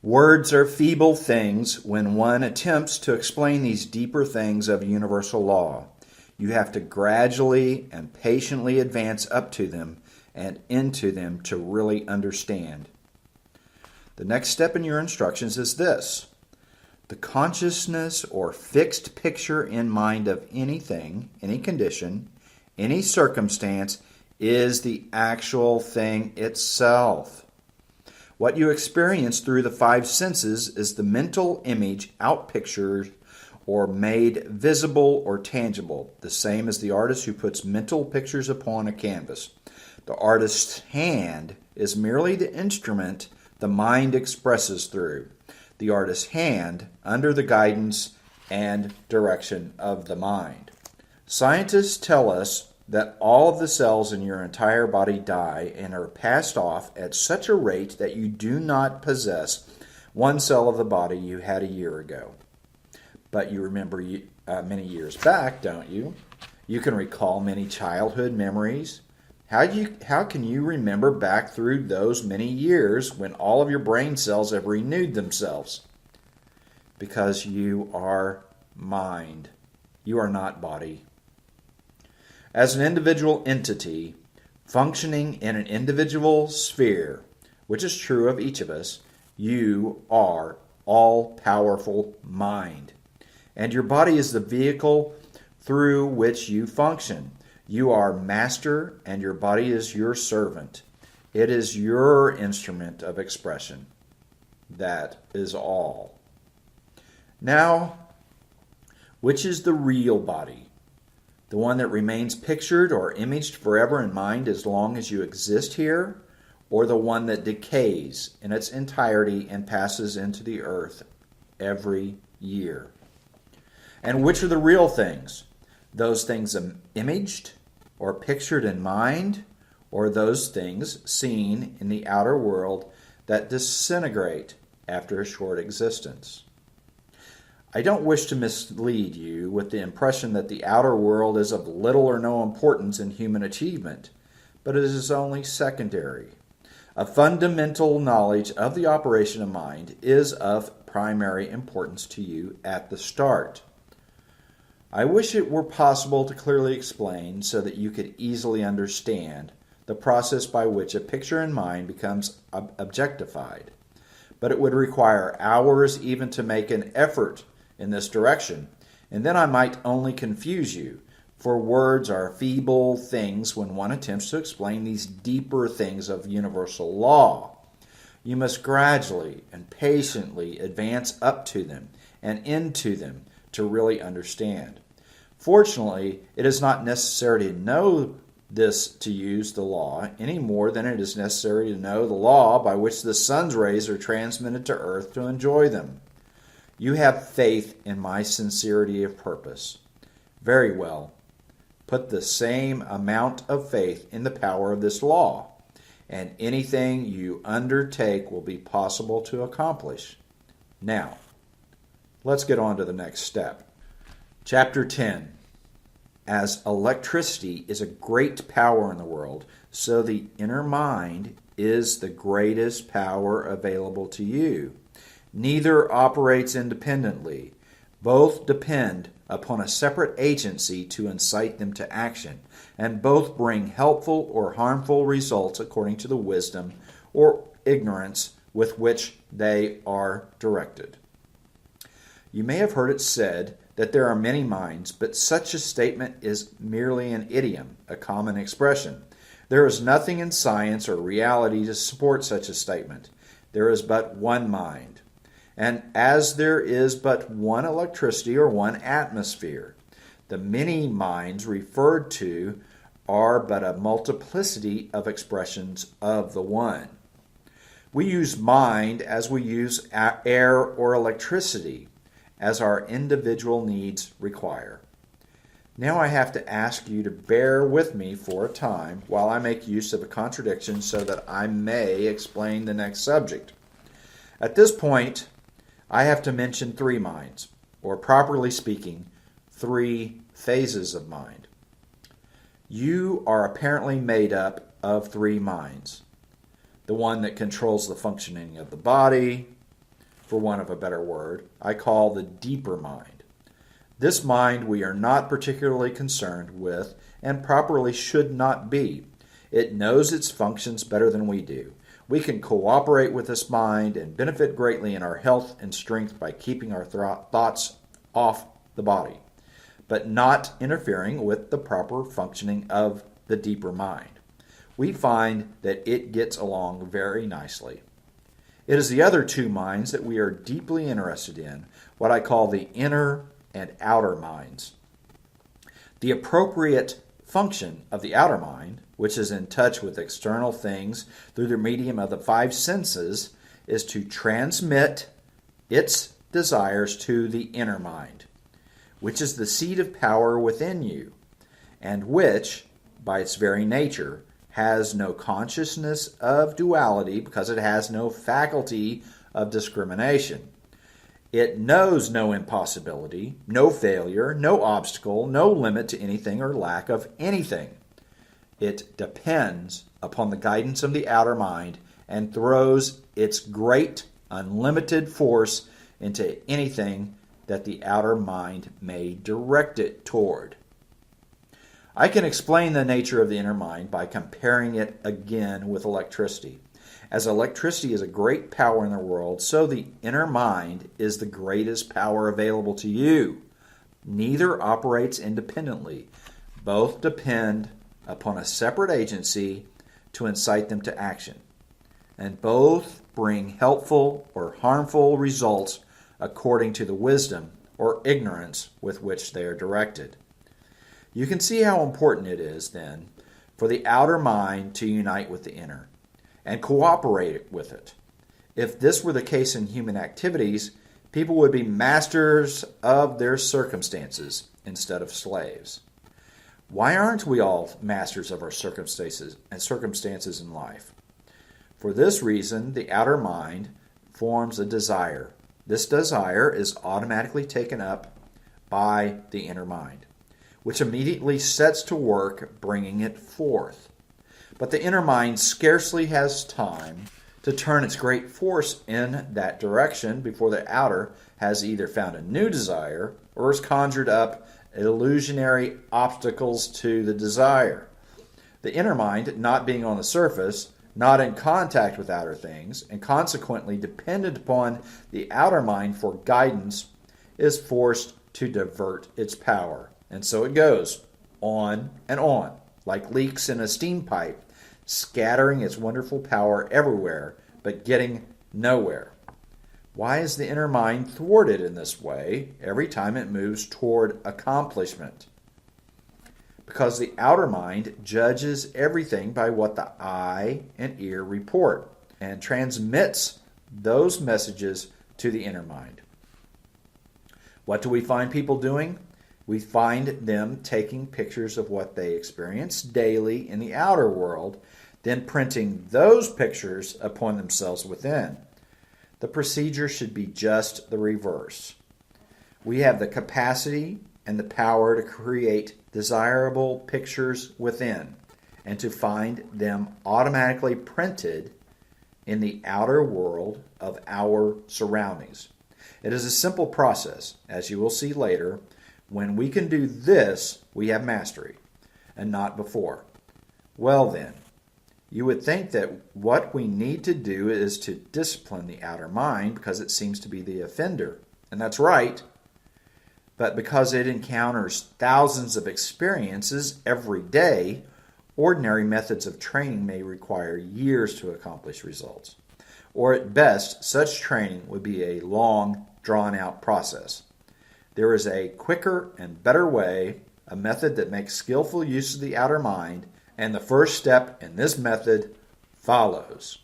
Words are feeble things when one attempts to explain these deeper things of universal law. You have to gradually and patiently advance up to them and into them to really understand. The next step in your instructions is this. The consciousness or fixed picture in mind of anything, any condition, any circumstance is the actual thing itself. What you experience through the five senses is the mental image outpictured or made visible or tangible, the same as the artist who puts mental pictures upon a canvas. The artist's hand is merely the instrument the mind expresses through. The artist's hand under the guidance and direction of the mind. Scientists tell us that all of the cells in your entire body die and are passed off at such a rate that you do not possess one cell of the body you had a year ago. But you remember many years back, don't you? You can recall many childhood memories. How can you remember back through those many years when all of your brain cells have renewed themselves? Because you are mind. You are not body. As an individual entity, functioning in an individual sphere, which is true of each of us, you are all-powerful mind. And your body is the vehicle through which you function. You are master, and your body is your servant. It is your instrument of expression. That is all. Now, which is the real body? The one that remains pictured or imaged forever in mind as long as you exist here, or the one that decays in its entirety and passes into the earth every year? And which are the real things? Those things imaged or pictured in mind, or those things seen in the outer world that disintegrate after a short existence? I don't wish to mislead you with the impression that the outer world is of little or no importance in human achievement, but it is only secondary. A fundamental knowledge of the operation of mind is of primary importance to you at the start. I wish it were possible to clearly explain so that you could easily understand the process by which a picture in mind becomes objectified, but it would require hours even to make an effort in this direction, and then I might only confuse you, for words are feeble things when one attempts to explain these deeper things of universal law. You must gradually and patiently advance up to them and into them to really understand. Fortunately, it is not necessary to know this to use the law any more than it is necessary to know the law by which the sun's rays are transmitted to earth to enjoy them. You have faith in my sincerity of purpose. Very well. Put the same amount of faith in the power of this law, and anything you undertake will be possible to accomplish. Now, let's get on to the next step. Chapter 10. As electricity is a great power in the world, so the inner mind is the greatest power available to you. Neither operates independently. Both depend upon a separate agency to incite them to action, and both bring helpful or harmful results according to the wisdom or ignorance with which they are directed. You may have heard it said that there are many minds, but such a statement is merely an idiom, a common expression. There is nothing in science or reality to support such a statement. There is but one mind. And as there is but one electricity or one atmosphere, the many minds referred to are but a multiplicity of expressions of the one. We use mind as we use air or electricity, as our individual needs require. Now I have to ask you to bear with me for a time while I make use of a contradiction so that I may explain the next subject. At this point, I have to mention three minds, or properly speaking, three phases of mind. You are apparently made up of three minds. The one that controls the functioning of the body, for want of a better word, I call the deeper mind. This mind we are not particularly concerned with and properly should not be. It knows its functions better than we do. We can cooperate with this mind and benefit greatly in our health and strength by keeping our thoughts off the body, but not interfering with the proper functioning of the deeper mind. We find that it gets along very nicely. It is the other two minds that we are deeply interested in, what I call the inner and outer minds. The appropriate function of the outer mind, which is in touch with external things through the medium of the five senses, is to transmit its desires to the inner mind, which is the seat of power within you, and which, by its very nature, has no consciousness of duality because it has no faculty of discrimination. It knows no impossibility, no failure, no obstacle, no limit to anything or lack of anything. It depends upon the guidance of the outer mind and throws its great, unlimited force into anything that the outer mind may direct it toward. I can explain the nature of the inner mind by comparing it again with electricity. As electricity is a great power in the world, so the inner mind is the greatest power available to you. Neither operates independently. Both depend upon a separate agency to incite them to action. And both bring helpful or harmful results according to the wisdom or ignorance with which they are directed. You can see how important it is, then, for the outer mind to unite with the inner and cooperate with it. If this were the case in human activities, people would be masters of their circumstances instead of slaves. Why aren't we all masters of our circumstances in life? For this reason, the outer mind forms a desire. This desire is automatically taken up by the inner mind, which immediately sets to work bringing it forth. But the inner mind scarcely has time to turn its great force in that direction before the outer has either found a new desire or has conjured up illusionary obstacles to the desire. The inner mind, not being on the surface, not in contact with outer things, and consequently dependent upon the outer mind for guidance, is forced to divert its power. And so it goes on, like leaks in a steam pipe, scattering its wonderful power everywhere, but getting nowhere. Why is the inner mind thwarted in this way every time it moves toward accomplishment? Because the outer mind judges everything by what the eye and ear report and transmits those messages to the inner mind. What do we find people doing? We find them taking pictures of what they experience daily in the outer world, then printing those pictures upon themselves within. The procedure should be just the reverse. We have the capacity and the power to create desirable pictures within and to find them automatically printed in the outer world of our surroundings. It is a simple process, as you will see later. When we can do this, we have mastery, and not before. Well then, you would think that what we need to do is to discipline the outer mind because it seems to be the offender. And that's right. But because it encounters thousands of experiences every day, ordinary methods of training may require years to accomplish results. Or at best, such training would be a long, drawn-out process. There is a quicker and better way, a method that makes skillful use of the outer mind, and the first step in this method follows.